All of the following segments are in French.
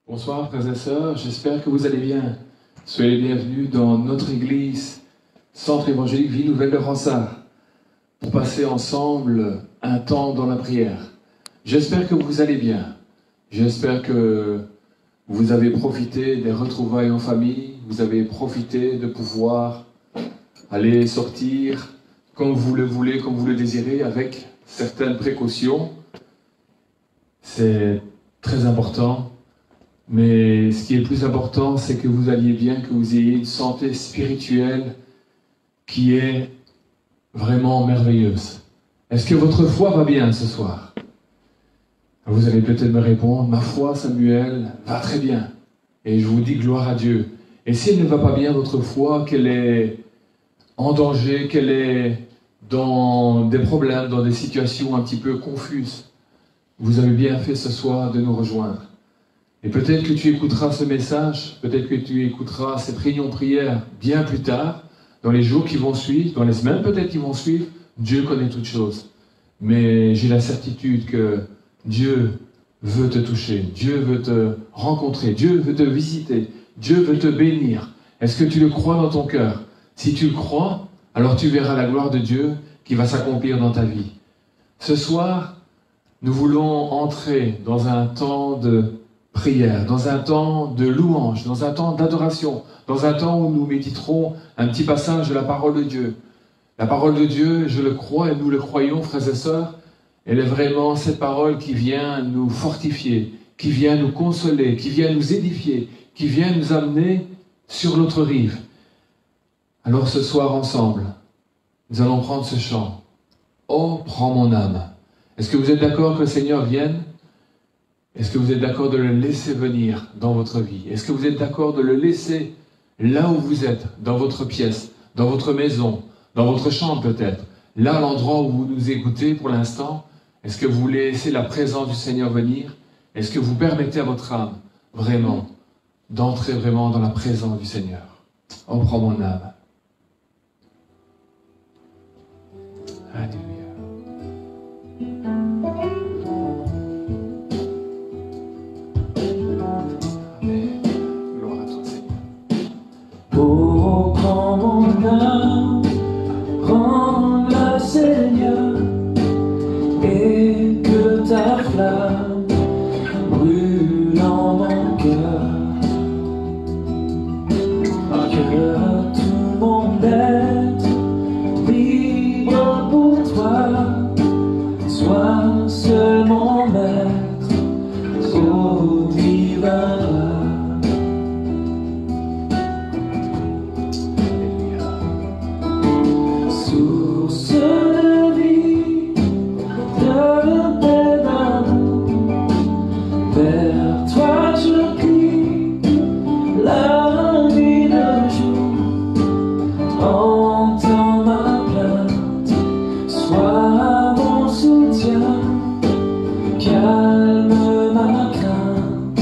Bonsoir frères et sœurs, j'espère que vous allez bien. Soyez les bienvenus dans notre église, Centre évangélique Vie Nouvelle de Ronsard, pour passer ensemble un temps dans la prière. J'espère que vous allez bien. J'espère que vous avez profité des retrouvailles en famille, vous avez profité de pouvoir aller sortir comme vous le voulez, comme vous le désirez, avec certaines précautions. C'est très important. Mais ce qui est le plus important, c'est que vous alliez bien, que vous ayez une santé spirituelle qui est vraiment merveilleuse. Est-ce que votre foi va bien ce soir? Vous allez peut-être me répondre, ma foi, Samuel, va très bien. Et je vous dis gloire à Dieu. Et si elle ne va pas bien, votre foi, qu'elle est en danger, qu'elle est dans des problèmes, dans des situations un petit peu confuses, vous avez bien fait ce soir de nous rejoindre. Et peut-être que tu écouteras ce message, peut-être que tu écouteras cette réunion prière bien plus tard, dans les jours qui vont suivre, dans les semaines peut-être qui vont suivre. Dieu connaît toutes choses. Mais j'ai la certitude que Dieu veut te toucher, Dieu veut te rencontrer, Dieu veut te visiter, Dieu veut te bénir. Est-ce que tu le crois dans ton cœur? Si tu le crois, alors tu verras la gloire de Dieu qui va s'accomplir dans ta vie. Ce soir, nous voulons entrer dans un temps de prière, dans un temps de louange, dans un temps d'adoration, dans un temps où nous méditerons un petit passage de la parole de Dieu. La parole de Dieu, je le crois et nous le croyons, frères et sœurs, elle est vraiment cette parole qui vient nous fortifier, qui vient nous consoler, qui vient nous édifier, qui vient nous amener sur l'autre rive. Alors ce soir ensemble, nous allons prendre ce chant. Oh, prends mon âme. Est-ce que vous êtes d'accord que le Seigneur vienne? Est-ce que vous êtes d'accord de le laisser venir dans votre vie? Est-ce que vous êtes d'accord de le laisser là où vous êtes, dans votre pièce, dans votre maison, dans votre chambre peut-être, là, l'endroit où vous nous écoutez pour l'instant? Est-ce que vous laissez la présence du Seigneur venir? Est-ce que vous permettez à votre âme, vraiment, d'entrer vraiment dans la présence du Seigneur? Oh, prends mon âme. Alléluia. Oh, prends mon âme, prends-la, Seigneur, et que ta flamme brûle en mon cœur, que tout mon être vibre pour toi, sois seul mon maître, ô divin. Calme ma crainte,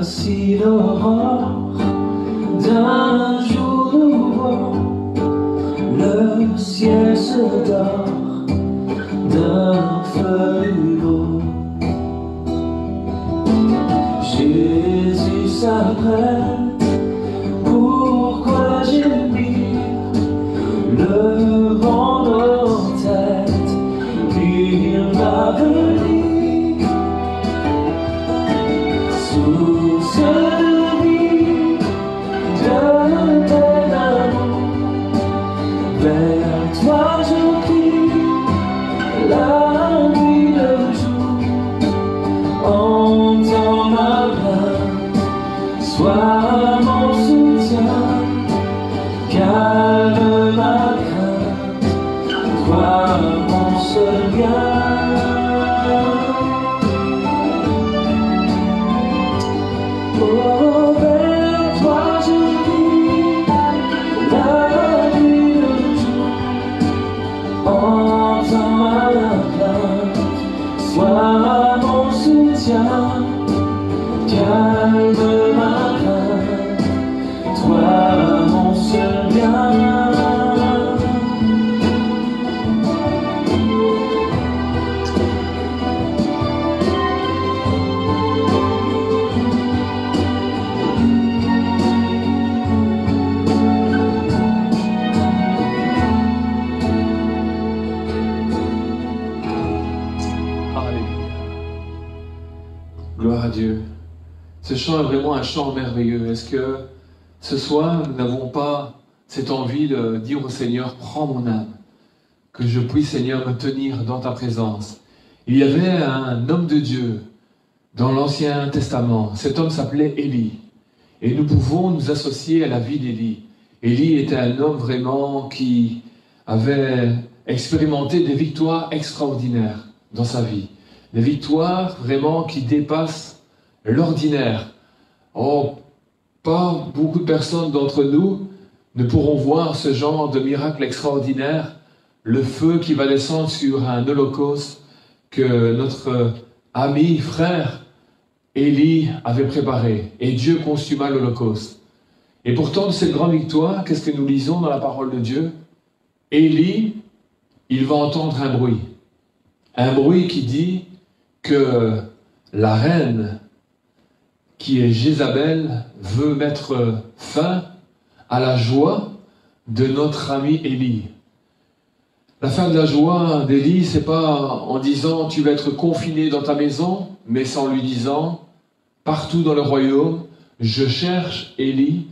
Voici l'aurore d'un jour nouveau, le ciel se dort d'un feu nouveau. Jésus s'apprête, pourquoi gémir? Le vent en tête, il va venir. Source de vie, de paix d'amour, vers toi je prie, la nuit le jour. Entends ma plainte, sois mon soutien, calme ma crainte, toi mon seul bien. Oh, vers toi je vis, la nuit le jour. Entends ma plainte, sois mon soutien, calme ma crainte, toi mon seul bien. Gloire à Dieu. Ce chant est vraiment un chant merveilleux. Est-ce que ce soir, nous n'avons pas cette envie de dire au Seigneur, prends mon âme, que je puisse, Seigneur, me tenir dans ta présence. Il y avait un homme de Dieu dans l'Ancien Testament. Cet homme s'appelait Élie. Et nous pouvons nous associer à la vie d'Élie. Élie était un homme vraiment qui avait expérimenté des victoires extraordinaires dans sa vie. Des victoires vraiment qui dépassent l'ordinaire. Oh, pas beaucoup de personnes d'entre nous ne pourront voir ce genre de miracle extraordinaire, le feu qui va descendre sur un holocauste que notre ami, frère Élie avait préparé. Et Dieu consuma l'holocauste. Et pourtant, de cette grande victoire, qu'est-ce que nous lisons dans la parole de Dieu? Élie, il va entendre un bruit. Un bruit qui dit que la reine, qui est Jézabel, veut mettre fin à la joie de notre ami Élie. La fin de la joie d'Élie, c'est pas en disant tu vas être confiné dans ta maison, mais c'est en lui disant partout dans le royaume, je cherche Élie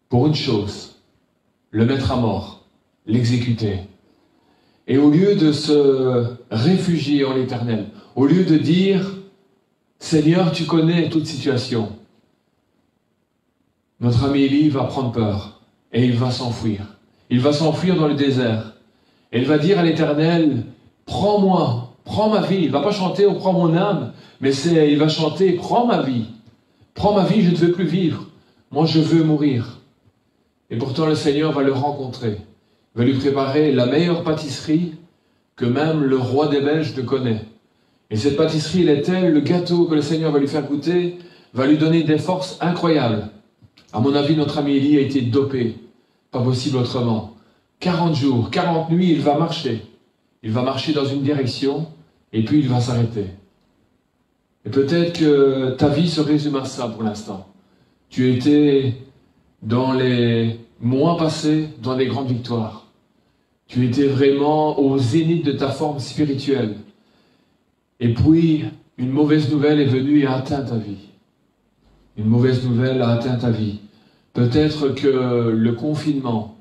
pour une chose, le mettre à mort, l'exécuter. Et au lieu de se réfugier en l'Éternel, au lieu de dire « Seigneur, tu connais toute situation », notre ami Élie va prendre peur et il va s'enfuir. Il va s'enfuir dans le désert. Et il va dire à l'Éternel « Prends-moi, prends ma vie ». Il ne va pas chanter « Oh, prends mon âme », mais il va chanter « Prends ma vie, je ne veux plus vivre, moi je veux mourir ». Et pourtant le Seigneur va le rencontrer. Va lui préparer la meilleure pâtisserie que même le roi des Belges ne connaît. Et cette pâtisserie, elle est telle, le gâteau que le Seigneur va lui faire goûter, va lui donner des forces incroyables. À mon avis, notre ami Élie a été dopé. Pas possible autrement. 40 jours, 40 nuits, il va marcher. Il va marcher dans une direction, et puis il va s'arrêter. Et peut-être que ta vie se résume à ça pour l'instant. Tu étais dans les mois passés, dans des grandes victoires. Tu étais vraiment au zénith de ta forme spirituelle. Et puis, une mauvaise nouvelle est venue et a atteint ta vie. Une mauvaise nouvelle a atteint ta vie. Peut-être que le confinement,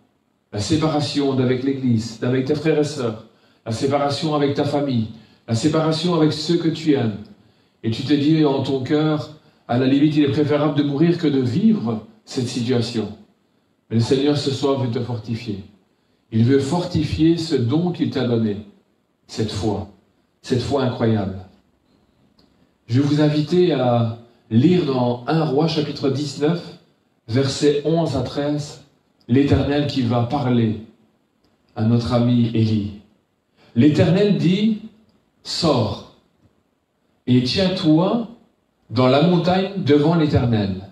la séparation d'avec l'Église, d'avec tes frères et sœurs, la séparation avec ta famille, la séparation avec ceux que tu aimes, et tu t'es dit en ton cœur, à la limite, il est préférable de mourir que de vivre cette situation. Mais le Seigneur ce soir veut te fortifier. Il veut fortifier ce don qu'il t'a donné, cette foi incroyable. Je vais vous inviter à lire dans 1 Roi chapitre 19, versets 11 à 13, l'Éternel qui va parler à notre ami Élie. L'Éternel dit, sors et tiens-toi dans la montagne devant l'Éternel.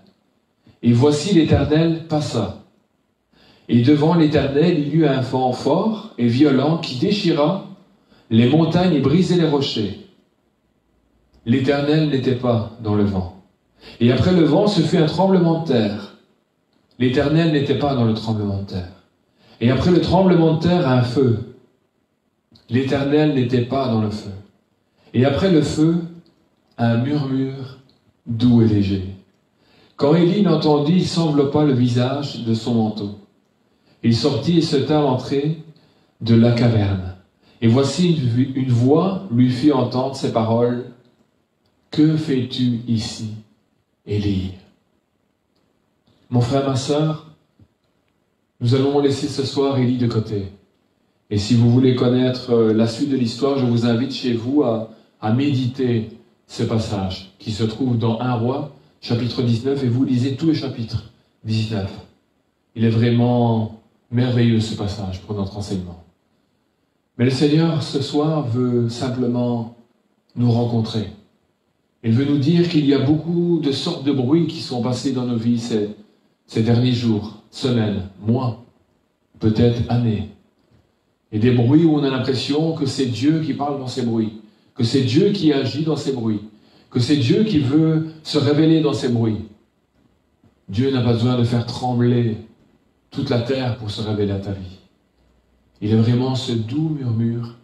Et voici l'Éternel passa. Et devant l'Éternel, il y eut un vent fort et violent qui déchira les montagnes et brisait les rochers. L'Éternel n'était pas dans le vent. Et après le vent, ce fut un tremblement de terre. L'Éternel n'était pas dans le tremblement de terre. Et après le tremblement de terre, un feu. L'Éternel n'était pas dans le feu. Et après le feu, un murmure doux et léger. Quand Élie l'entendit, il s'enveloppa le visage de son manteau. Il sortit et se tint à l'entrée de la caverne. Et voici une voix lui fit entendre ces paroles. « Que fais-tu ici, Élie ?» Mon frère, ma sœur, nous allons laisser ce soir Élie de côté. Et si vous voulez connaître la suite de l'histoire, je vous invite chez vous à méditer ce passage qui se trouve dans 1 Roi, chapitre 19, et vous lisez tout le chapitre 19. Il est vraiment merveilleux ce passage pour notre enseignement. Mais le Seigneur, ce soir, veut simplement nous rencontrer. Il veut nous dire qu'il y a beaucoup de sortes de bruits qui sont passés dans nos vies ces derniers jours, semaines, mois, peut-être années. Et des bruits où on a l'impression que c'est Dieu qui parle dans ces bruits, que c'est Dieu qui agit dans ces bruits, que c'est Dieu qui veut se révéler dans ces bruits. Dieu n'a pas besoin de faire trembler toute la terre pour se révéler à ta vie. Il est vraiment ce doux murmure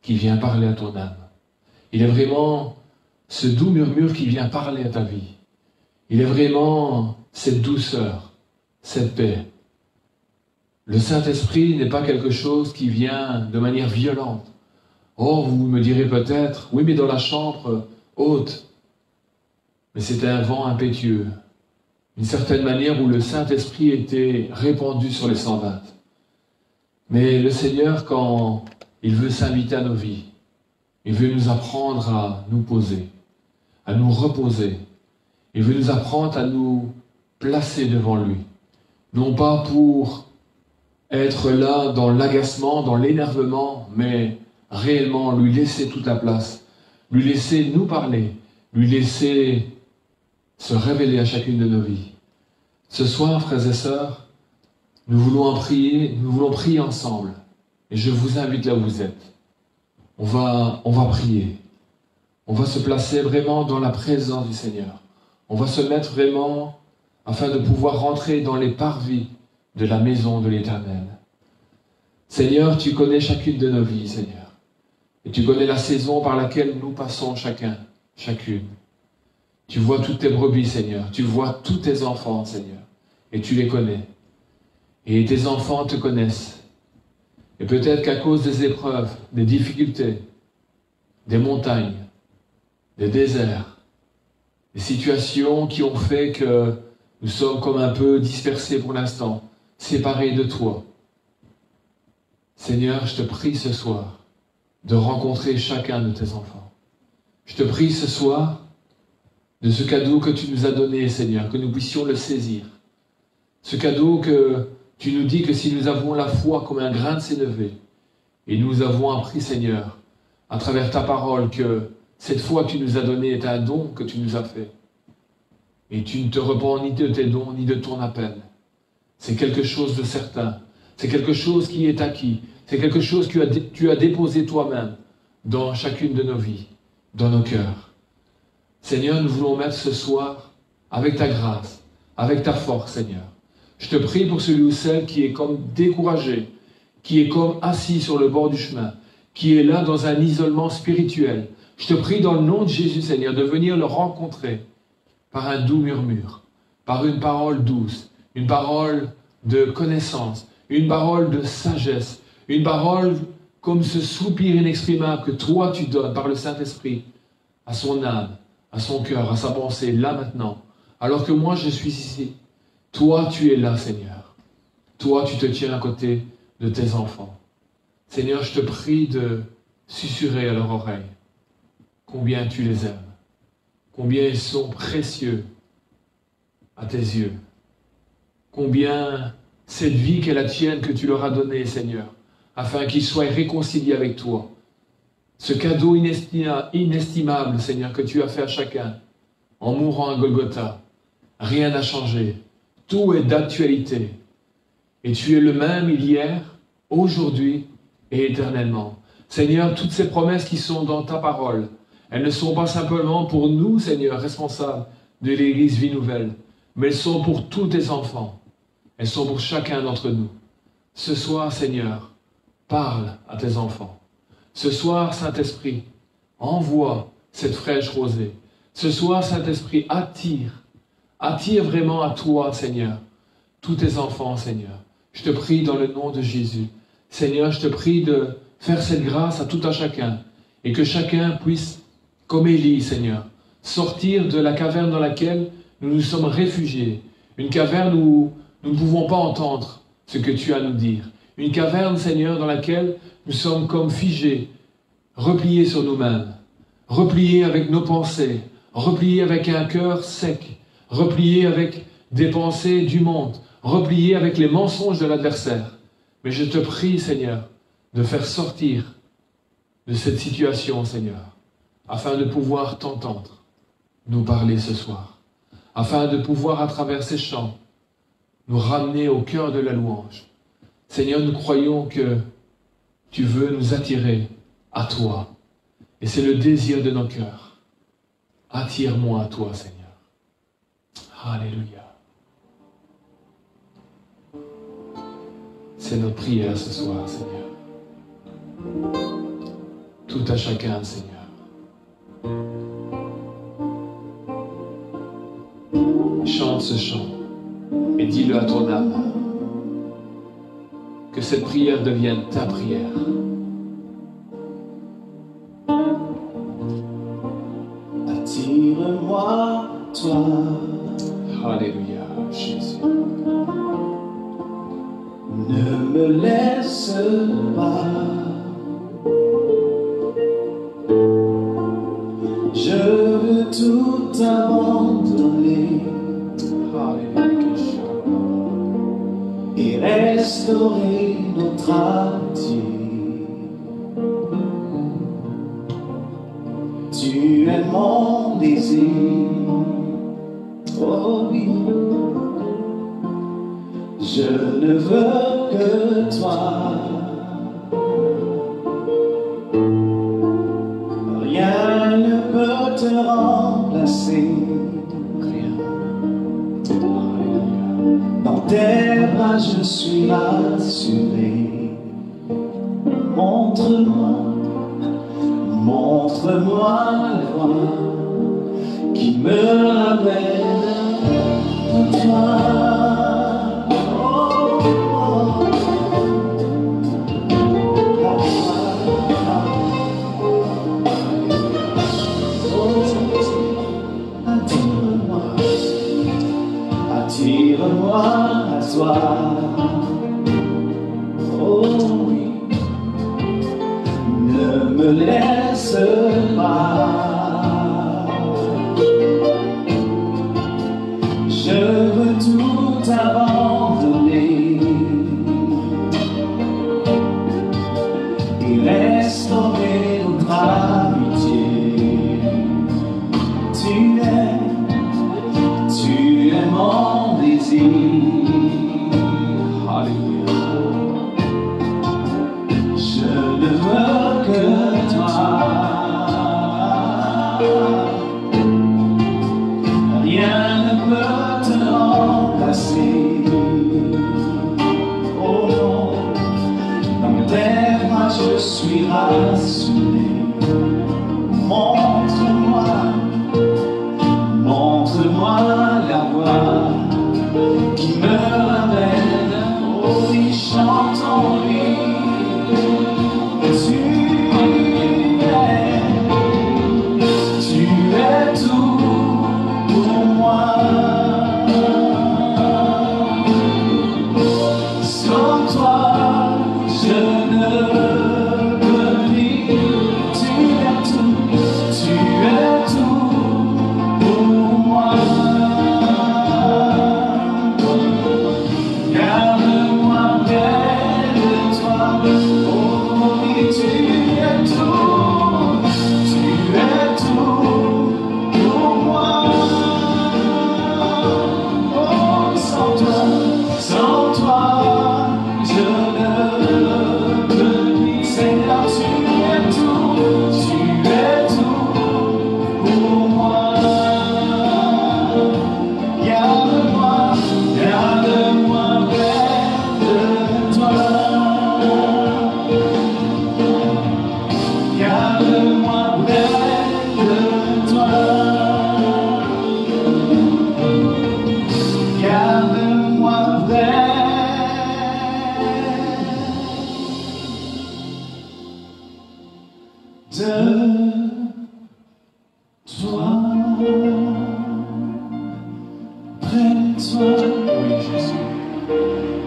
qui vient parler à ton âme. Il est vraiment ce doux murmure qui vient parler à ta vie. Il est vraiment cette douceur, cette paix. Le Saint-Esprit n'est pas quelque chose qui vient de manière violente. Oh, vous me direz peut-être, oui, mais dans la chambre haute. Mais c'était un vent impétueux. Une certaine manière où le Saint-Esprit était répandu sur les 120. Mais le Seigneur, quand il veut s'inviter à nos vies, il veut nous apprendre à nous poser, à nous reposer. Il veut nous apprendre à nous placer devant lui. Non pas pour être là dans l'agacement, dans l'énervement, mais réellement lui laisser toute la place, lui laisser nous parler, lui laisser se révéler à chacune de nos vies. Ce soir, frères et sœurs, nous voulons prier ensemble. Et je vous invite là où vous êtes. On va prier. On va se placer vraiment dans la présence du Seigneur. On va se mettre vraiment afin de pouvoir rentrer dans les parvis de la maison de l'Éternel. Seigneur, tu connais chacune de nos vies, Seigneur. Et tu connais la saison par laquelle nous passons chacune. Tu vois toutes tes brebis, Seigneur. Tu vois tous tes enfants, Seigneur. Et tu les connais. Et tes enfants te connaissent. Et peut-être qu'à cause des épreuves, des difficultés, des montagnes, des déserts, des situations qui ont fait que nous sommes comme un peu dispersés pour l'instant, séparés de toi. Seigneur, je te prie ce soir de rencontrer chacun de tes enfants. Je te prie ce soir de ce cadeau que tu nous as donné, Seigneur, que nous puissions le saisir. Ce cadeau que tu nous dis que si nous avons la foi comme un grain de sénévé, et nous avons appris, Seigneur, à travers ta parole, que cette foi que tu nous as donnée est un don que tu nous as fait. Et tu ne te repens ni de tes dons, ni de ton appel. C'est quelque chose de certain. C'est quelque chose qui est acquis. C'est quelque chose que tu as déposé toi-même dans chacune de nos vies, dans nos cœurs. Seigneur, nous voulons mettre ce soir, avec ta grâce, avec ta force, Seigneur. Je te prie pour celui ou celle qui est comme découragé, qui est comme assis sur le bord du chemin, qui est là dans un isolement spirituel. Je te prie dans le nom de Jésus, Seigneur, de venir le rencontrer par un doux murmure, par une parole douce, une parole de connaissance, une parole de sagesse, une parole comme ce soupir inexprimable que toi tu donnes par le Saint-Esprit à son âme, à son cœur, à sa pensée, là maintenant. Alors que moi je suis ici, toi tu es là, Seigneur. Toi tu te tiens à côté de tes enfants. Seigneur, je te prie de susurrer à leur oreille combien tu les aimes, combien ils sont précieux à tes yeux, combien cette vie qu'est la tienne que tu leur as donnée, Seigneur, afin qu'ils soient réconciliés avec toi. Ce cadeau inestimable, Seigneur, que tu as fait à chacun, en mourant à Golgotha. Rien n'a changé. Tout est d'actualité. Et tu es le même hier, aujourd'hui et éternellement. Seigneur, toutes ces promesses qui sont dans ta parole, elles ne sont pas simplement pour nous, Seigneur, responsables de l'Église Vie Nouvelle, mais elles sont pour tous tes enfants. Elles sont pour chacun d'entre nous. Ce soir, Seigneur, parle à tes enfants. Ce soir, Saint-Esprit, envoie cette fraîche rosée. Ce soir, Saint-Esprit, attire vraiment à toi, Seigneur, tous tes enfants, Seigneur. Je te prie dans le nom de Jésus. Seigneur, je te prie de faire cette grâce à tout un chacun et que chacun puisse, comme Élie, Seigneur, sortir de la caverne dans laquelle nous nous sommes réfugiés. Une caverne où nous ne pouvons pas entendre ce que tu as à nous dire. Une caverne, Seigneur, dans laquelle nous sommes comme figés, repliés sur nous-mêmes, repliés avec nos pensées, repliés avec un cœur sec, repliés avec des pensées du monde, repliés avec les mensonges de l'adversaire. Mais je te prie, Seigneur, de faire sortir de cette situation, Seigneur, afin de pouvoir t'entendre, nous parler ce soir, afin de pouvoir, à travers ces chants, nous ramener au cœur de la louange. Seigneur, nous croyons que tu veux nous attirer à toi. Et c'est le désir de nos cœurs. Attire-moi à toi, Seigneur. Alléluia. C'est notre prière ce soir, Seigneur. Tout à chacun, Seigneur. Chante ce chant et dis-le à ton âme. Que cette prière devienne ta prière. Attire-moi, toi. Alléluia, Jésus. Ne me laisse pas. Je veux tout abandonner. Et restaurer notre amitié. Tu es mon désir. Oh oui. Je ne veux que toi. Rien ne peut te remplacer. Dans tes bras je suis rassuré. Montre-moi la voie qui me ramène à toi. Oh, oh. Attire-moi à toi. Oh oui, ne me laisse pas. Je veux tout abandonner et restaurer notre amitié. Tu es mon désir. Alléluia. Je ne veux que toi. Rien ne peut te remplacer. Oh non, dans tes bras je suis rassuré. Montre-moi la voie qui me ramène. Oh oui, chantons-lui. Tu es tout pour moi. Sans toi, je ne peux vivre. toi. Oui, Jésus.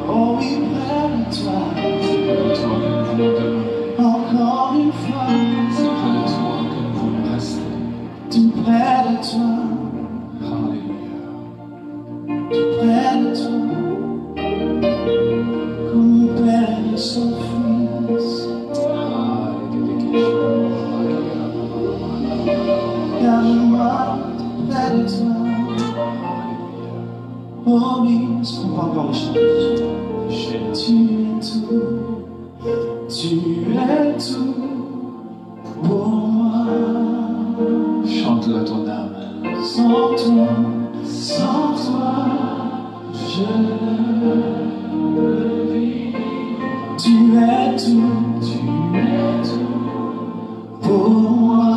Oh oui, près de toi. C'est près de toi que nous voulons demeurer. Encore une fois, C'est près de toi que nous voulons rester. tout près de toi, Alléluia. tout près de toi. Comme le Père et son Fils. Garde-moi tout près de toi. Oh oui, est-ce qu'on peut encore le chanter? Tu es tout pour moi. Chante-le à ton âme. Sans toi, je ne vis. Tu es tout pour moi.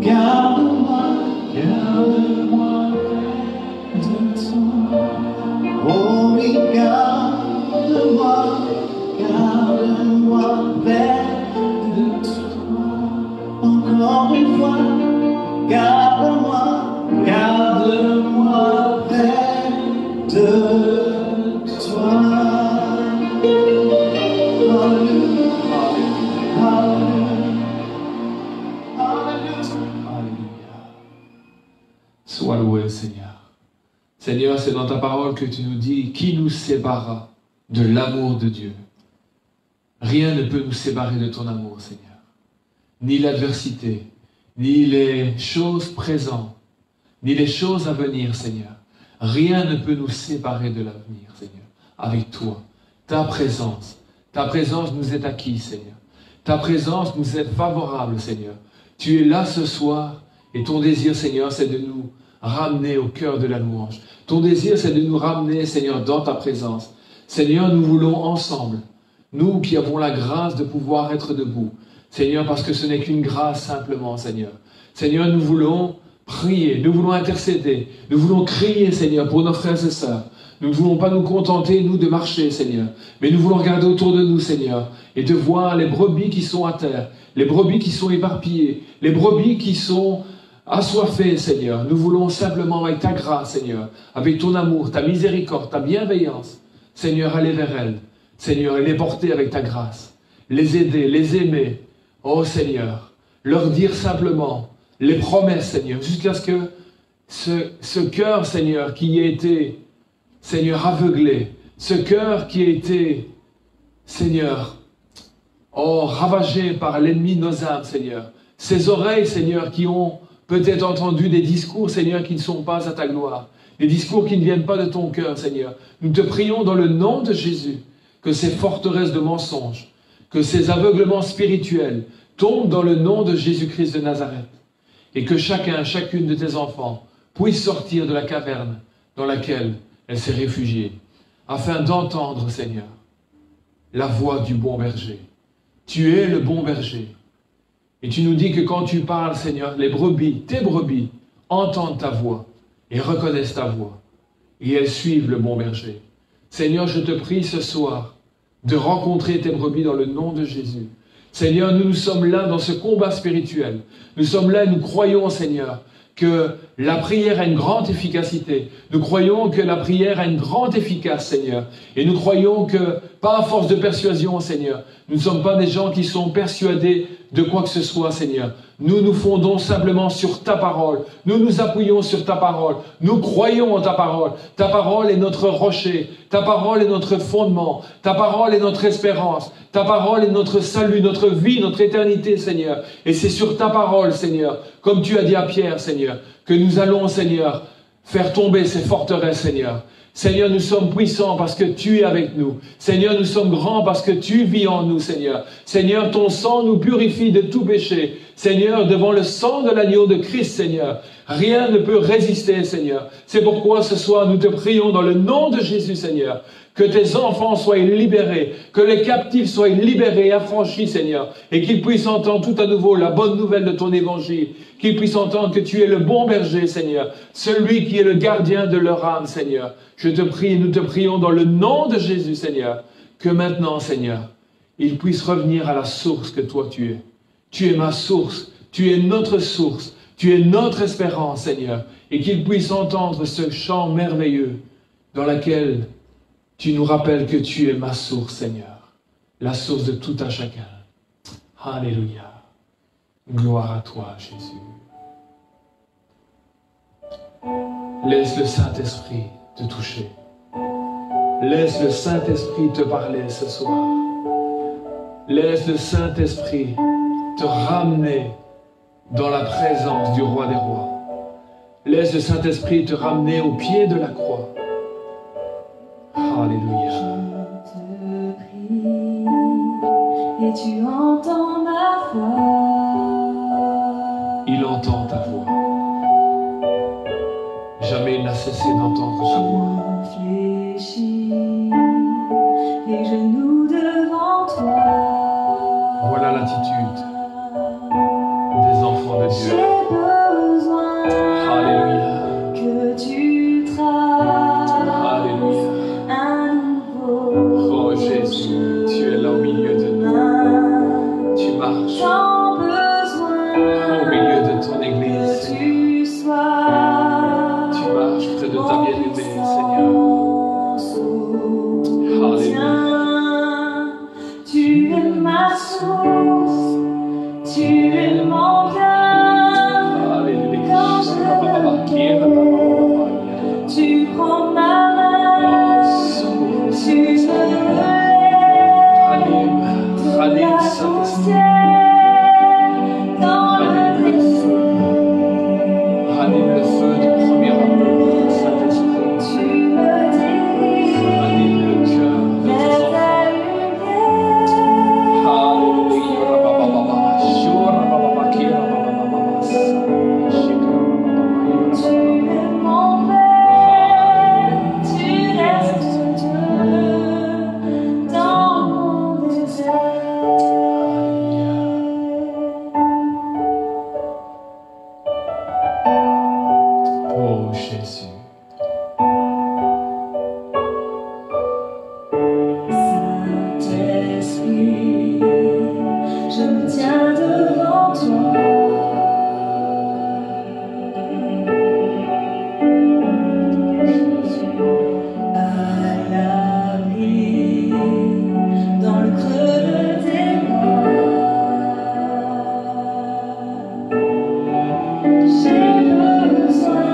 Garde-moi près de toi. Oh oui, garde-moi près de toi. Encore une fois, garde-moi près de toi. Alléluia, Alléluia. Sois loué, Seigneur. Seigneur, c'est dans ta parole que tu nous dis qui nous séparera de l'amour de Dieu. Rien ne peut nous séparer de ton amour, Seigneur. Ni l'adversité, ni les choses présentes, ni les choses à venir, Seigneur. Rien ne peut nous séparer de l'avenir, Seigneur. Avec toi, ta présence nous est acquise, Seigneur. Ta présence nous est favorable, Seigneur. Tu es là ce soir et ton désir, Seigneur, c'est de nous ramener au cœur de la louange. Ton désir, c'est de nous ramener, Seigneur, dans ta présence. Seigneur, nous voulons ensemble, nous qui avons la grâce de pouvoir être debout, Seigneur, parce que ce n'est qu'une grâce simplement, Seigneur. Seigneur, nous voulons prier, nous voulons intercéder, nous voulons crier, Seigneur, pour nos frères et sœurs. Nous ne voulons pas nous contenter, nous, de marcher, Seigneur, mais nous voulons regarder autour de nous, Seigneur, et de voir les brebis qui sont à terre, les brebis qui sont éparpillées, les brebis qui sont assoiffées, Seigneur. Nous voulons simplement, avec ta grâce, Seigneur, avec ton amour, ta miséricorde, ta bienveillance, Seigneur, aller vers elles, Seigneur, et les porter avec ta grâce, les aider, les aimer, oh Seigneur, leur dire simplement les promesses, Seigneur, jusqu'à ce que ce cœur, Seigneur, qui a été, Seigneur, aveuglé, ce cœur qui a été, Seigneur, oh, ravagé par l'ennemi de nos âmes, Seigneur, ces oreilles, Seigneur, qui ont peut-être entendu des discours, Seigneur, qui ne sont pas à ta gloire, des discours qui ne viennent pas de ton cœur, Seigneur. Nous te prions dans le nom de Jésus, que ces forteresses de mensonges, que ces aveuglements spirituels tombent dans le nom de Jésus-Christ de Nazareth, et que chacune de tes enfants puisse sortir de la caverne dans laquelle elle s'est réfugiée, afin d'entendre, Seigneur, la voix du bon berger. Tu es le bon berger. Et tu nous dis que quand tu parles, Seigneur, les brebis, tes brebis, entendent ta voix et reconnaissent ta voix. Et elles suivent le bon berger. Seigneur, je te prie ce soir de rencontrer tes brebis dans le nom de Jésus. Seigneur, nous sommes là dans ce combat spirituel. Nous sommes là et nous croyons, Seigneur, que la prière a une grande efficacité. Nous croyons que la prière a une grande efficace, Seigneur. Et nous croyons que, pas à force de persuasion, Seigneur, nous ne sommes pas des gens qui sont persuadés de quoi que ce soit, Seigneur. Nous nous fondons simplement sur ta parole. Nous nous appuyons sur ta parole. Nous croyons en ta parole. Ta parole est notre rocher. Ta parole est notre fondement. Ta parole est notre espérance. Ta parole est notre salut, notre vie, notre éternité, Seigneur. Et c'est sur ta parole, Seigneur, comme tu as dit à Pierre, Seigneur, que nous allons, Seigneur, faire tomber ces forteresses, Seigneur. Seigneur, nous sommes puissants parce que tu es avec nous. Seigneur, nous sommes grands parce que tu vis en nous, Seigneur. Seigneur, ton sang nous purifie de tout péché. Seigneur, devant le sang de l'agneau de Christ, Seigneur, rien ne peut résister, Seigneur. C'est pourquoi ce soir, nous te prions dans le nom de Jésus, Seigneur, que tes enfants soient libérés, que les captifs soient libérés et affranchis, Seigneur, et qu'ils puissent entendre tout à nouveau la bonne nouvelle de ton évangile, qu'ils puissent entendre que tu es le bon berger, Seigneur, celui qui est le gardien de leur âme, Seigneur. Je te prie, nous te prions dans le nom de Jésus, Seigneur, que maintenant, Seigneur, ils puissent revenir à la source que toi tu es. Tu es ma source, tu es notre source, Tu es notre espérance, Seigneur, et qu'ils puissent entendre ce chant merveilleux dans lequel tu nous rappelles que tu es ma source, Seigneur, la source de tout un chacun. Alléluia. Gloire à toi, Jésus. Laisse le Saint-Esprit te toucher. Laisse le Saint-Esprit te parler ce soir. Laisse le Saint-Esprit te ramener dans la présence du Roi des Rois. Laisse le Saint-Esprit te ramener au pied de la croix. Alléluia. Je te prie et tu entends ma voix. Il entend ta voix. Jamais il n'a cessé d'entendre ta voix. Fléchis les genoux devant toi. Voilà l'attitude des enfants de Dieu. J'ai besoin Alléluia. que tu traces Alléluia. un nouveau Oh Jésus, tu es là au milieu de nous. chemin. Tu marches Sans besoin au milieu de ton Église, que Seigneur. tu sois. Tu marches près de ta bien-aimée, Seigneur. Alléluia. Tu es ma source, tu es mon bien. Alléluia. Quand je tu prends ma main, tu me relèves de la poussière dans le désert. Ranime le feu du premier amour, Saint-Esprit. Tu me diriges Ranime le cœur de vers tes la enfants. lumière. Alléluia. Rabababa. Shura bababa. Kira bababa. Shikra bababa. Tu es mon Père, tu restes Dieu dans mon désert. Oh Jésus. Saint-Esprit, je me tiens devant toi. À l'abri, dans le creux de tes mains. J'ai besoin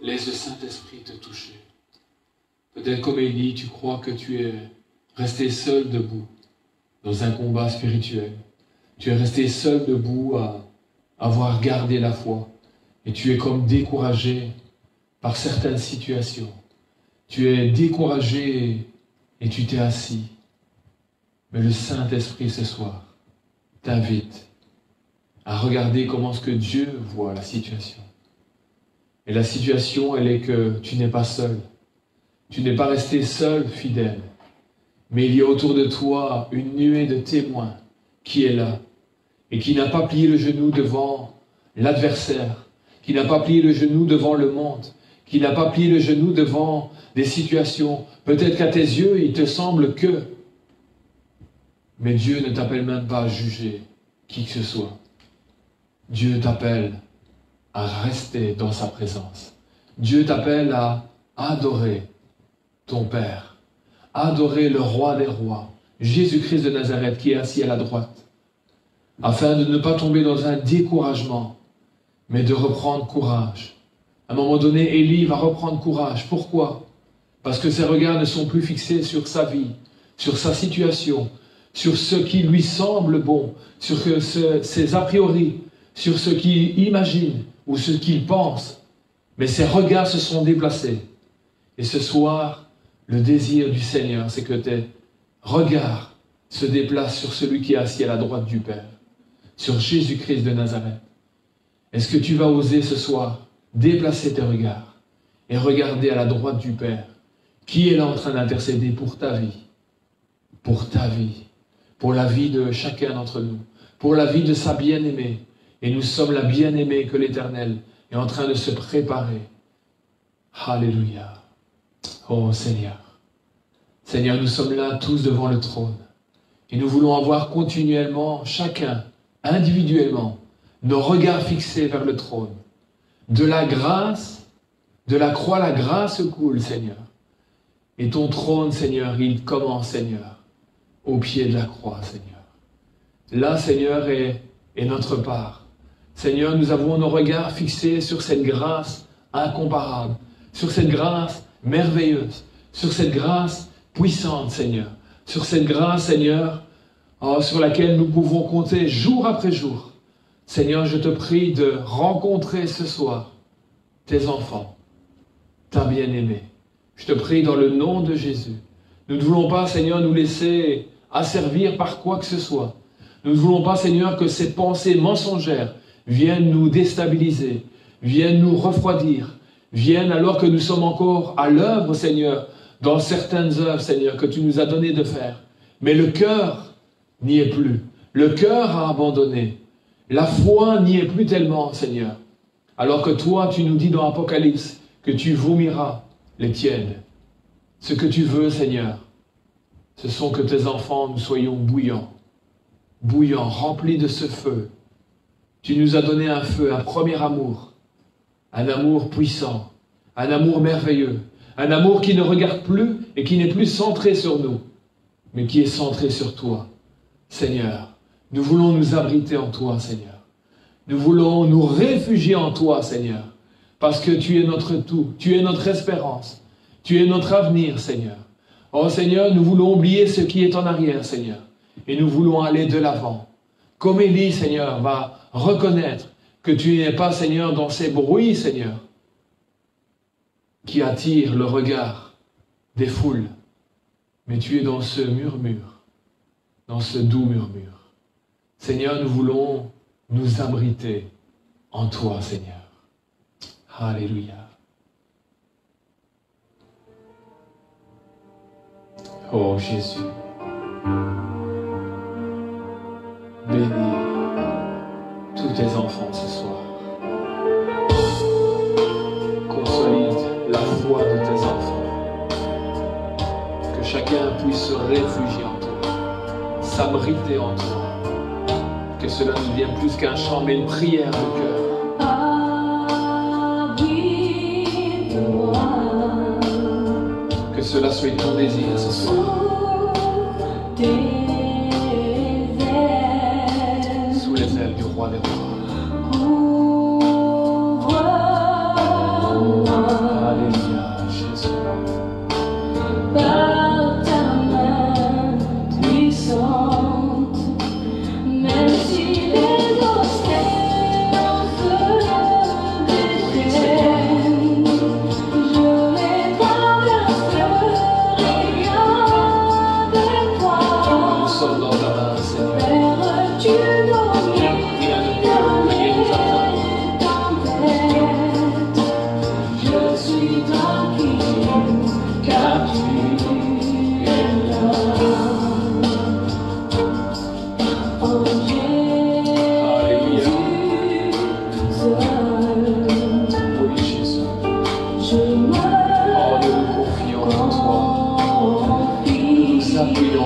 Laisse le Saint-Esprit te toucher. Peut-être comme Élie, tu crois que tu es resté seul debout dans un combat spirituel. Tu es resté seul debout à avoir gardé la foi. Et tu es comme découragé par certaines situations. Tu es découragé et tu t'es assis. Mais le Saint-Esprit ce soir t'invite à regarder comment ce que Dieu voit la situation. Et la situation, elle est que tu n'es pas seul. Tu n'es pas resté seul, fidèle. Mais il y a autour de toi une nuée de témoins qui est là et qui n'a pas plié le genou devant l'adversaire, qui n'a pas plié le genou devant le monde, qui n'a pas plié le genou devant des situations. Peut-être qu'à tes yeux, il te semble que... Mais Dieu ne t'appelle même pas à juger qui que ce soit. Dieu t'appelle à rester dans sa présence. Dieu t'appelle à adorer ton Père, adorer le Roi des Rois, Jésus-Christ de Nazareth qui est assis à la droite, afin de ne pas tomber dans un découragement, mais de reprendre courage. À un moment donné, Élie va reprendre courage. Pourquoi? Parce que ses regards ne sont plus fixés sur sa vie, sur sa situation, sur ce qui lui semble bon, sur ses a priori, sur ce qu'il imagine ou ce qu'il pense. Mais ses regards se sont déplacés. Et ce soir, le désir du Seigneur, c'est que tes regards se déplacent sur celui qui est assis à la droite du Père, sur Jésus-Christ de Nazareth. Est-ce que tu vas oser ce soir déplacer tes regards et regarder à la droite du Père qui est là en train d'intercéder pour ta vie, pour la vie de chacun d'entre nous, pour la vie de sa bien-aimée. Et nous sommes la bien-aimée que l'Éternel est en train de se préparer. Alléluia. Oh Seigneur. Seigneur, nous sommes là tous devant le trône. Et nous voulons avoir continuellement, chacun, individuellement, nos regards fixés vers le trône. De la grâce, de la croix, la grâce coule, Seigneur. Et ton trône, Seigneur, il commence, Seigneur, au pied de la croix, Seigneur. Là, Seigneur, est notre part. Seigneur, nous avons nos regards fixés sur cette grâce incomparable, sur cette grâce merveilleuse, sur cette grâce puissante, Seigneur, sur cette grâce, Seigneur, sur laquelle nous pouvons compter jour après jour. Seigneur, je te prie de rencontrer ce soir tes enfants, ta bien-aimée. Je te prie dans le nom de Jésus. Nous ne voulons pas, Seigneur, nous laisser asservir par quoi que ce soit. Nous ne voulons pas, Seigneur, que ces pensées mensongères viennent nous déstabiliser, viennent nous refroidir, viennent alors que nous sommes encore à l'œuvre, Seigneur, dans certaines œuvres, Seigneur, que tu nous as donné de faire. Mais le cœur n'y est plus. Le cœur a abandonné. La foi n'y est plus tellement, Seigneur. Alors que toi, tu nous dis dans Apocalypse que tu vomiras les tièdes. Ce que tu veux, Seigneur, ce sont que tes enfants, nous soyons bouillants, remplis de ce feu. Tu nous as donné un feu, un premier amour, un amour puissant, un amour merveilleux, un amour qui ne regarde plus et qui n'est plus centré sur nous, mais qui est centré sur toi. Seigneur, nous voulons nous abriter en toi, Seigneur. Nous voulons nous réfugier en toi, Seigneur, parce que tu es notre tout, tu es notre espérance, tu es notre avenir, Seigneur. Oh Seigneur, nous voulons oublier ce qui est en arrière, Seigneur, et nous voulons aller de l'avant. Comme Élie, Seigneur, va reconnaître que tu n'es pas, Seigneur, dans ces bruits, Seigneur, qui attirent le regard des foules, mais tu es dans ce murmure, dans ce doux murmure. Seigneur, nous voulons nous abriter en toi, Seigneur. Alléluia. Oh Jésus, bénis tous tes enfants ce soir. Consolide la foi de tes enfants. Que chacun puisse se réfugier en toi, s'abriter en toi. Que cela ne devienne plus qu'un chant, mais une prière de cœur. Que cela soit ton désir ce soir. Sous les ailes du Roi des Rois.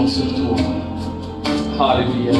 compte sur toi. Alléluia.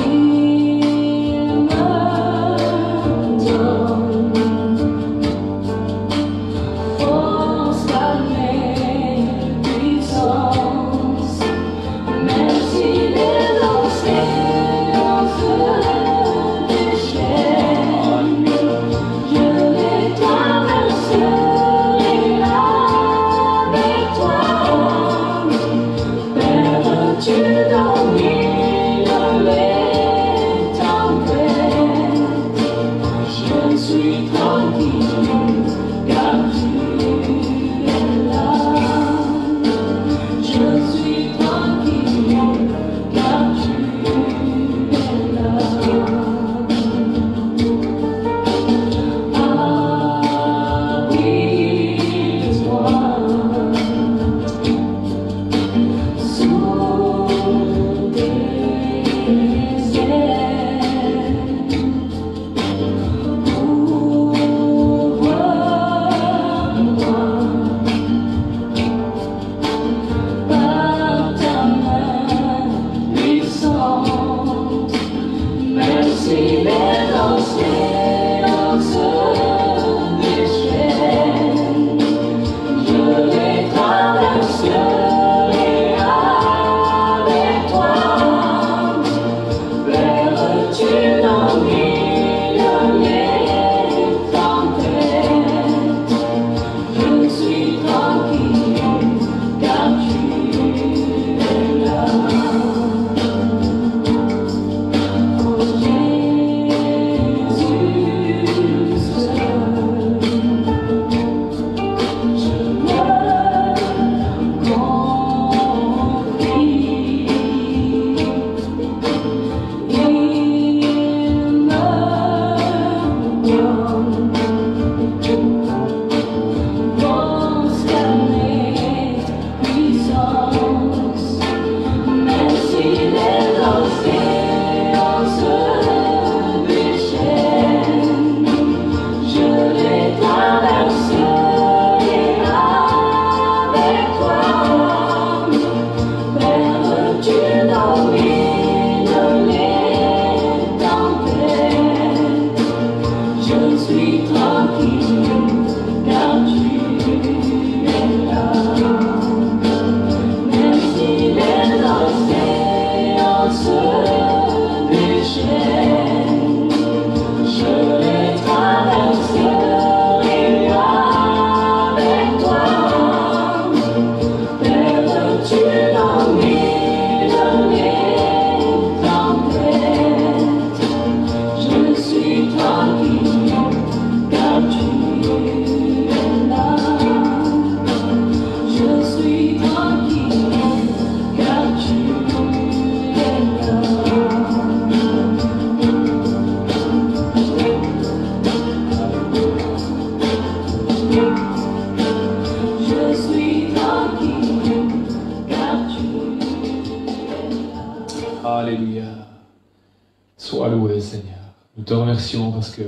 Sois loué, Seigneur. Nous te remercions parce que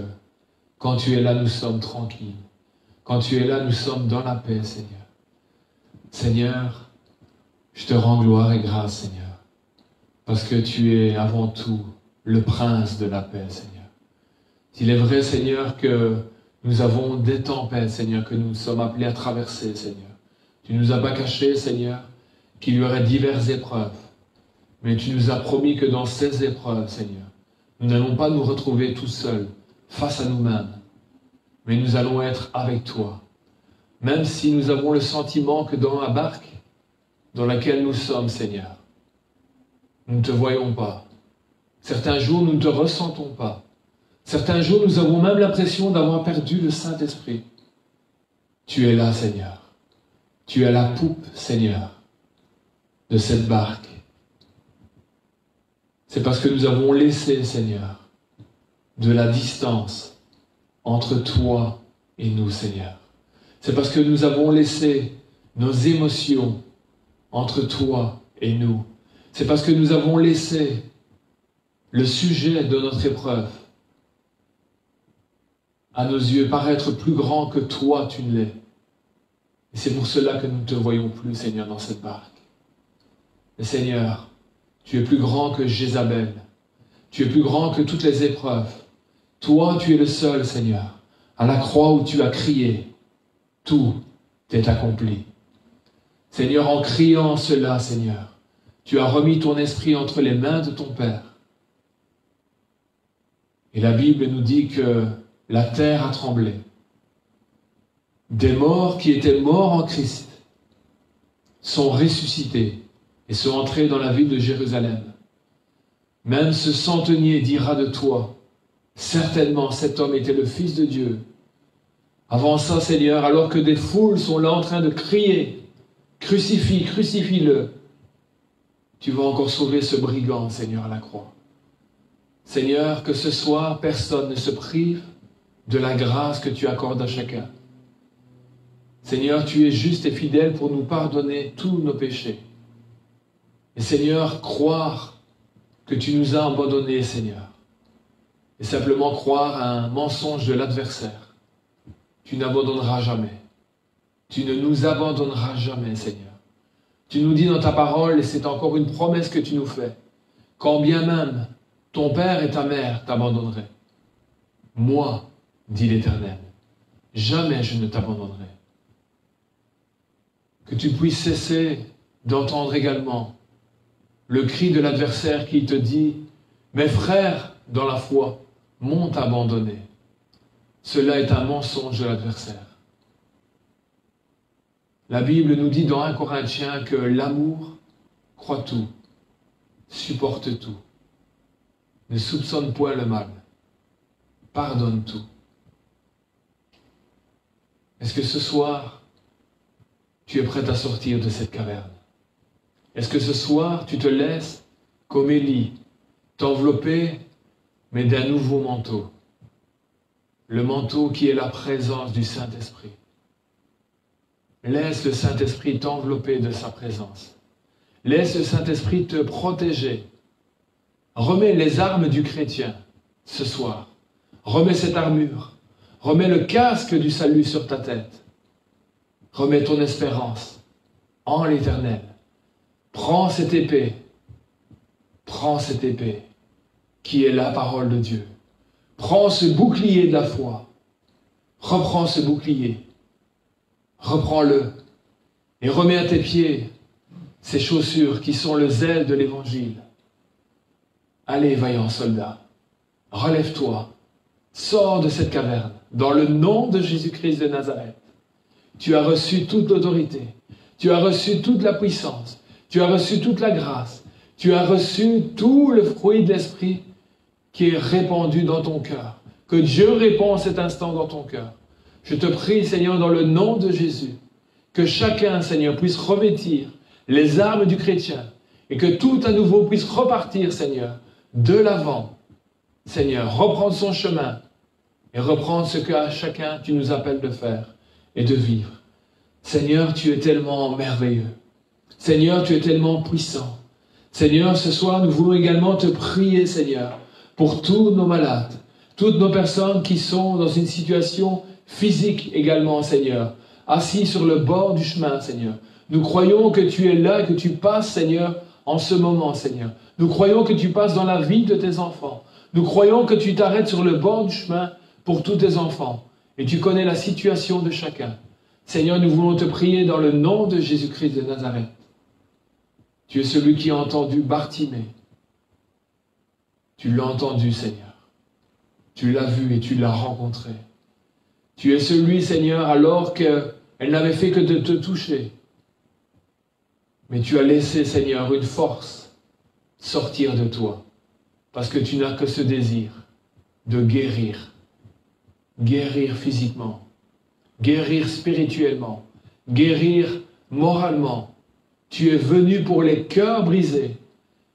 quand tu es là, nous sommes tranquilles. Quand tu es là, nous sommes dans la paix, Seigneur. Seigneur, je te rends gloire et grâce, Seigneur, parce que tu es avant tout le prince de la paix, Seigneur. Il est vrai, Seigneur, que nous avons des tempêtes, Seigneur, que nous sommes appelés à traverser, Seigneur. Tu ne nous as pas caché, Seigneur, qu'il y aurait diverses épreuves. Mais tu nous as promis que dans ces épreuves, Seigneur, nous n'allons pas nous retrouver tout seuls, face à nous-mêmes, mais nous allons être avec toi. Même si nous avons le sentiment que dans la barque dans laquelle nous sommes, Seigneur, nous ne te voyons pas. Certains jours, nous ne te ressentons pas. Certains jours, nous avons même l'impression d'avoir perdu le Saint-Esprit. Tu es là, Seigneur. Tu es à la poupe, Seigneur, de cette barque. C'est parce que nous avons laissé, Seigneur, de la distance entre toi et nous, Seigneur. C'est parce que nous avons laissé nos émotions entre toi et nous. C'est parce que nous avons laissé le sujet de notre épreuve à nos yeux paraître plus grand que toi tu ne l'es. Et c'est pour cela que nous ne te voyons plus, Seigneur, dans cette barque. Mais Seigneur, Tu es plus grand que Jézabel. Tu es plus grand que toutes les épreuves. Toi, tu es le seul, Seigneur. À la croix où tu as crié, tout est accompli. Seigneur, en criant cela, Seigneur, tu as remis ton esprit entre les mains de ton Père. Et la Bible nous dit que la terre a tremblé. Des morts qui étaient morts en Christ sont ressuscités et sont entrés dans la ville de Jérusalem. Même ce centenier dira de toi, certainement cet homme était le Fils de Dieu. Avant ça, Seigneur, alors que des foules sont là en train de crier, crucifie, crucifie-le, tu vas encore sauver ce brigand, Seigneur, à la croix. Seigneur, que ce soir, personne ne se prive de la grâce que tu accordes à chacun. Seigneur, tu es juste et fidèle pour nous pardonner tous nos péchés. Et Seigneur, croire que tu nous as abandonnés, Seigneur, et simplement croire à un mensonge de l'adversaire. Tu n'abandonneras jamais. Tu ne nous abandonneras jamais, Seigneur. Tu nous dis dans ta parole, et c'est encore une promesse que tu nous fais, quand bien même ton père et ta mère t'abandonneraient, moi, dit l'Éternel, jamais je ne t'abandonnerai. Que tu puisses cesser d'entendre également le cri de l'adversaire qui te dit « Mes frères dans la foi m'ont abandonné ». Cela est un mensonge de l'adversaire. La Bible nous dit dans 1 Corinthiens que l'amour croit tout, supporte tout, ne soupçonne point le mal, pardonne tout. Est-ce que ce soir, tu es prêt à sortir de cette caverne? Est-ce que ce soir, tu te laisses, comme Élie, t'envelopper, mais d'un nouveau manteau? Le manteau qui est la présence du Saint-Esprit. Laisse le Saint-Esprit t'envelopper de sa présence. Laisse le Saint-Esprit te protéger. Remets les armes du chrétien ce soir. Remets cette armure. Remets le casque du salut sur ta tête. Remets ton espérance en l'Éternel. Prends cette épée. Prends cette épée qui est la parole de Dieu. Prends ce bouclier de la foi. Reprends ce bouclier. Reprends-le et remets à tes pieds ces chaussures qui sont le zèle de l'Évangile. Allez, vaillant soldat, relève-toi, sors de cette caverne, dans le nom de Jésus-Christ de Nazareth. Tu as reçu toute l'autorité, tu as reçu toute la puissance, tu as reçu toute la grâce, tu as reçu tout le fruit de l'Esprit qui est répandu dans ton cœur. Que Dieu répond en cet instant dans ton cœur. Je te prie, Seigneur, dans le nom de Jésus, que chacun, Seigneur, puisse revêtir les armes du chrétien et que tout à nouveau puisse repartir, Seigneur, de l'avant. Seigneur, reprendre son chemin et reprendre ce qu'à chacun tu nous appelles de faire et de vivre. Seigneur, tu es tellement merveilleux. Seigneur, tu es tellement puissant. Seigneur, ce soir, nous voulons également te prier, Seigneur, pour tous nos malades, toutes nos personnes qui sont dans une situation physique également, Seigneur, assis sur le bord du chemin, Seigneur. Nous croyons que tu es là et que tu passes, Seigneur, en ce moment, Seigneur. Nous croyons que tu passes dans la vie de tes enfants. Nous croyons que tu t'arrêtes sur le bord du chemin pour tous tes enfants. Et tu connais la situation de chacun. Seigneur, nous voulons te prier dans le nom de Jésus-Christ de Nazareth. Tu es celui qui a entendu Bartimée. Tu l'as entendu, Seigneur. Tu l'as vu et tu l'as rencontré. Tu es celui, Seigneur, alors qu'elle n'avait fait que de te toucher. Mais tu as laissé, Seigneur, une force sortir de toi. Parce que tu n'as que ce désir de guérir. Guérir physiquement. Guérir spirituellement. Guérir moralement. Tu es venu pour les cœurs brisés.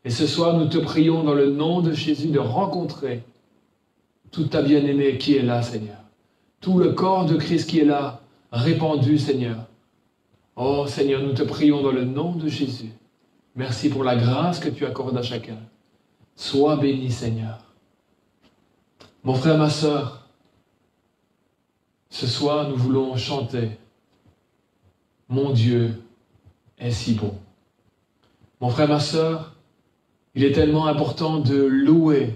Et ce soir, nous te prions dans le nom de Jésus de rencontrer toute ta bien-aimée qui est là, Seigneur. Tout le corps de Christ qui est là, répandu, Seigneur. Oh, Seigneur, nous te prions dans le nom de Jésus. Merci pour la grâce que tu accordes à chacun. Sois béni, Seigneur. Mon frère, ma sœur, ce soir, nous voulons chanter « Mon Dieu est si bon ». Mon frère, ma sœur, Il est tellement important de louer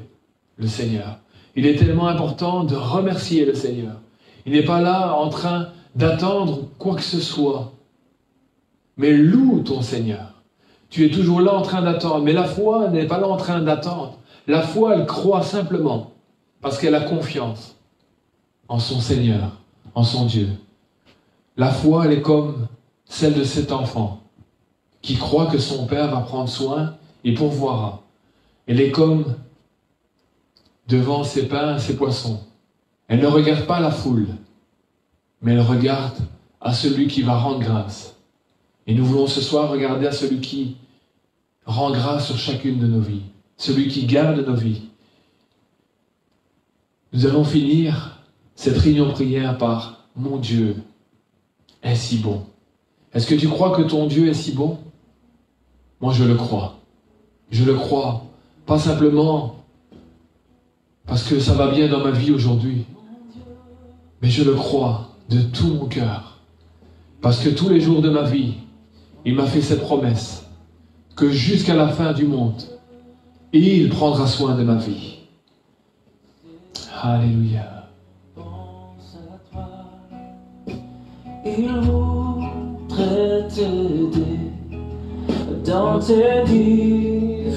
le Seigneur. Il est tellement important de remercier le Seigneur. Il n'est pas là en train d'attendre quoi que ce soit. Mais loue ton Seigneur. Tu es toujours là en train d'attendre. Mais la foi n'est pas là en train d'attendre. La foi, elle croit simplement parce qu'elle a confiance en son Seigneur, en son Dieu. La foi, elle est comme celle de cet enfant qui croit que son Père va prendre soin et pourvoira. Elle est comme devant ses pains et ses poissons. Elle ne regarde pas la foule, mais elle regarde à celui qui va rendre grâce. Et nous voulons ce soir regarder à celui qui rend grâce sur chacune de nos vies, celui qui garde nos vies. Nous allons finir cette réunion de prière par « Mon Dieu est si bon ». Est-ce que tu crois que ton Dieu est si bon? Moi, je le crois. Je le crois. Pas simplement parce que ça va bien dans ma vie aujourd'hui, mais je le crois de tout mon cœur. Parce que tous les jours de ma vie, il m'a fait cette promesse que jusqu'à la fin du monde, il prendra soin de ma vie. Alléluia. Il voudrait t'aider dans tes difficultés,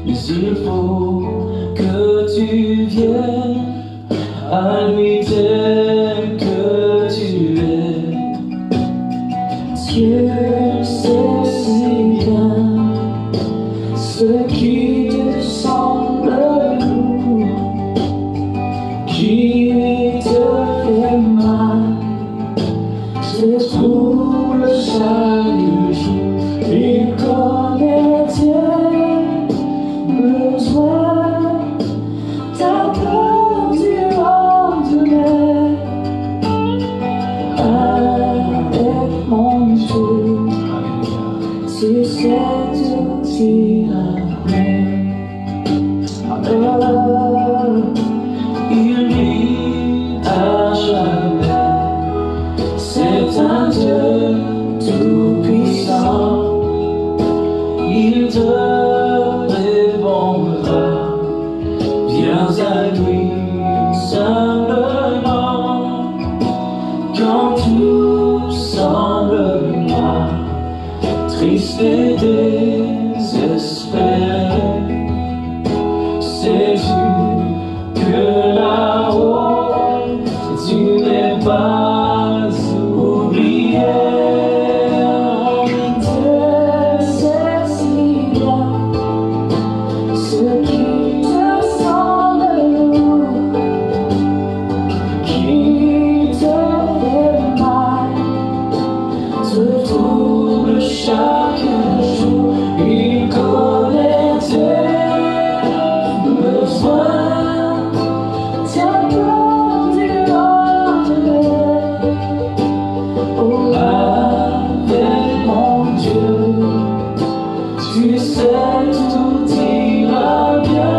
mais il faut que tu viennes à lui tel que tu es. Dieu sait si bien ce qui te semble lourd, qui te fait mal, te trouble chaque jour. Il connaît tes besoins, ta peur du lendemain. Avec mon Dieu, tu sais tout ira bien. Il vit à jamais. C'est un Dieu tout-puissant. Il te répondra. Viens à lui simplement. Quand tout semble noir, triste et désespéré, sais-tu que là-haut, tu n'es pas oublié? Dieu sait si bien ce qui te semble lourd, qui te fait mal, te trouble chaque jour. Il connaît tes besoins, ta peur du lendemain. Oh, avec mon Dieu, tu sais tout ira bien.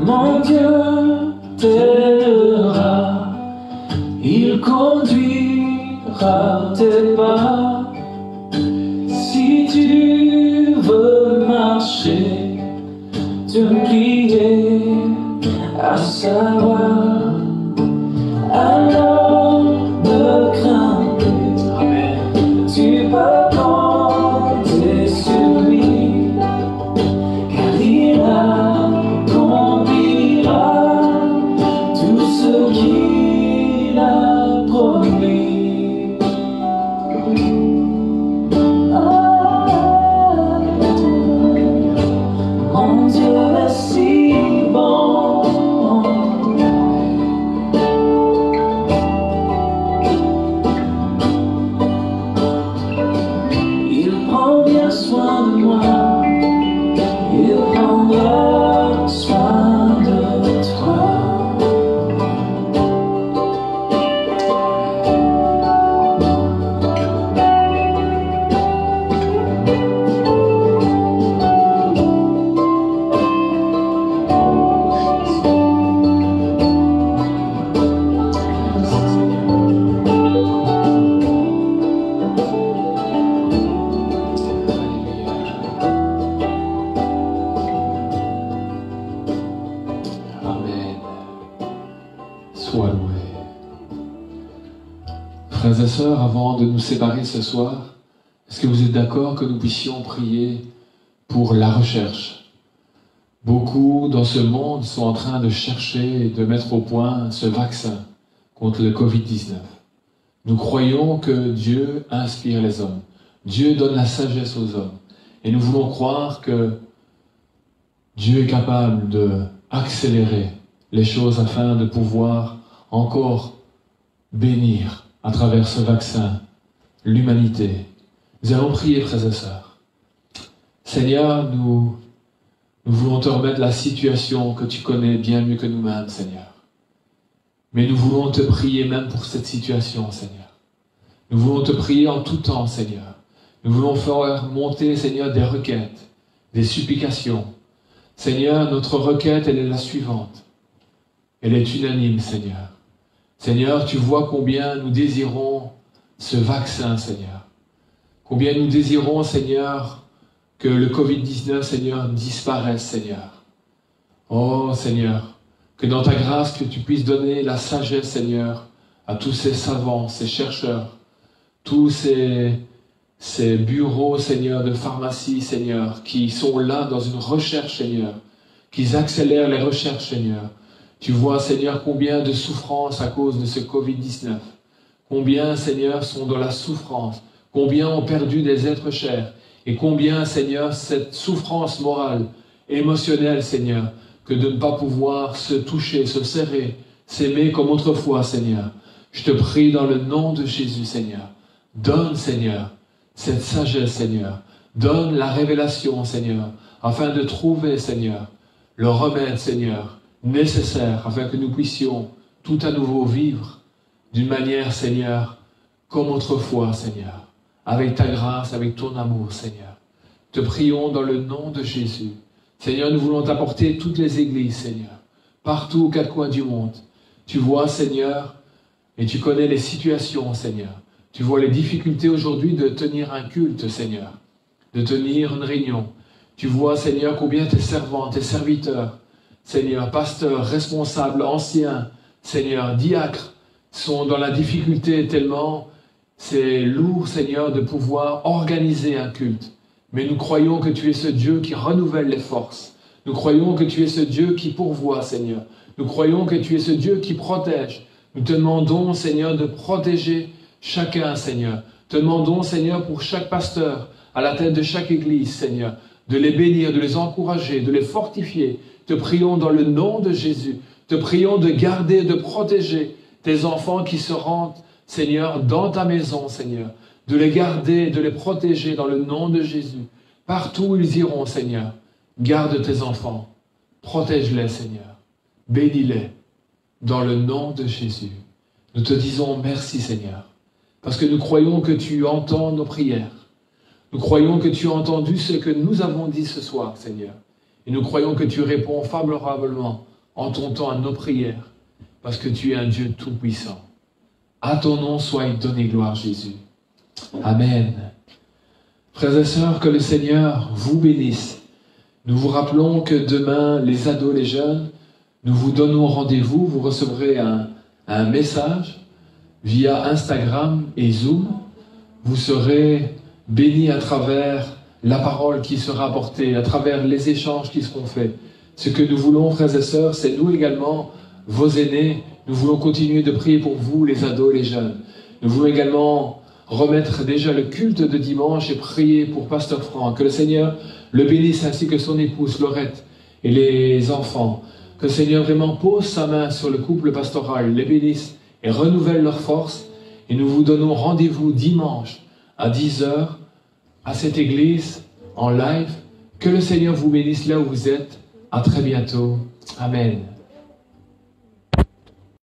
Mon Dieu t'aidera, il conduira tes pas. Si tu veux marcher, te plier à savoir, alors ne crains plus. Tu peux compter sur lui, car il accomplira tout ce qu'il a promis. Mon Dieu est si bon, toi loué. Frères et sœurs, avant de nous séparer ce soir, est-ce que vous êtes d'accord que nous puissions prier pour la recherche? Beaucoup dans ce monde sont en train de chercher et de mettre au point ce vaccin contre le Covid-19. Nous croyons que Dieu inspire les hommes. Dieu donne la sagesse aux hommes. Et nous voulons croire que Dieu est capable d'accélérer les choses afin de pouvoir encore bénir à travers ce vaccin l'humanité. Nous allons prier, frères et sœurs. Seigneur, nous voulons te remettre la situation que tu connais bien mieux que nous-mêmes, Seigneur. Mais nous voulons te prier même pour cette situation, Seigneur. Nous voulons te prier en tout temps, Seigneur. Nous voulons faire monter, Seigneur, des requêtes, des supplications. Seigneur, notre requête, elle est la suivante. Elle est unanime, Seigneur. Seigneur, tu vois combien nous désirons ce vaccin, Seigneur. Combien nous désirons, Seigneur, que le Covid-19, Seigneur, disparaisse, Seigneur. Oh, Seigneur, que dans ta grâce, que tu puisses donner la sagesse, Seigneur, à tous ces savants, ces chercheurs, tous ces bureaux, Seigneur, de pharmacie, Seigneur, qui sont là dans une recherche, Seigneur, qu'ils accélèrent les recherches, Seigneur. Tu vois, Seigneur, combien de souffrances à cause de ce Covid-19. Combien, Seigneur, sont dans la souffrance. Combien ont perdu des êtres chers. Et combien, Seigneur, cette souffrance morale, émotionnelle, Seigneur, que de ne pas pouvoir se toucher, se serrer, s'aimer comme autrefois, Seigneur. Je te prie dans le nom de Jésus, Seigneur. Donne, Seigneur, cette sagesse, Seigneur. Donne la révélation, Seigneur, afin de trouver, Seigneur, le remède, Seigneur, nécessaire, afin que nous puissions tout à nouveau vivre d'une manière, Seigneur, comme autrefois, Seigneur. Avec ta grâce, avec ton amour, Seigneur. Te prions dans le nom de Jésus. Seigneur, nous voulons t'apporter toutes les églises, Seigneur, partout aux quatre coins du monde. Tu vois, Seigneur, et tu connais les situations, Seigneur. Tu vois les difficultés aujourd'hui de tenir un culte, Seigneur, de tenir une réunion. Tu vois, Seigneur, combien tes servants, tes serviteurs, Seigneur, pasteurs, responsables, anciens, Seigneur, diacres, sont dans la difficulté tellement c'est lourd, Seigneur, de pouvoir organiser un culte. Mais nous croyons que tu es ce Dieu qui renouvelle les forces. Nous croyons que tu es ce Dieu qui pourvoit, Seigneur. Nous croyons que tu es ce Dieu qui protège. Nous te demandons, Seigneur, de protéger chacun, Seigneur. Te demandons, Seigneur, pour chaque pasteur, à la tête de chaque église, Seigneur, de les bénir, de les encourager, de les fortifier. Te prions dans le nom de Jésus. Te prions de garder, de protéger tes enfants qui se rendent, Seigneur, dans ta maison, Seigneur, de les garder, de les protéger dans le nom de Jésus. Partout où ils iront, Seigneur, garde tes enfants, protège-les, Seigneur, bénis-les, dans le nom de Jésus. Nous te disons merci, Seigneur, parce que nous croyons que tu entends nos prières. Nous croyons que tu as entendu ce que nous avons dit ce soir, Seigneur. Et nous croyons que tu réponds favorablement en ton temps à nos prières, parce que tu es un Dieu tout-puissant. À ton nom soit donné gloire, Jésus. Amen. Frères et sœurs, que le Seigneur vous bénisse. Nous vous rappelons que demain, les ados, les jeunes, nous vous donnons rendez-vous. Vous recevrez un message via Instagram et Zoom. Vous serez bénis à travers la parole qui sera apportée, à travers les échanges qui seront faits. Ce que nous voulons, frères et sœurs, c'est nous également, vos aînés. Nous voulons continuer de prier pour vous, les ados, les jeunes. Nous voulons également remettre déjà le culte de dimanche et prier pour Pasteur Franck. Que le Seigneur le bénisse ainsi que son épouse Laurette et les enfants. Que le Seigneur vraiment pose sa main sur le couple pastoral, les bénisse et renouvelle leurs forces. Et nous vous donnons rendez-vous dimanche à 10h à cette église en live. Que le Seigneur vous bénisse là où vous êtes. À très bientôt. Amen.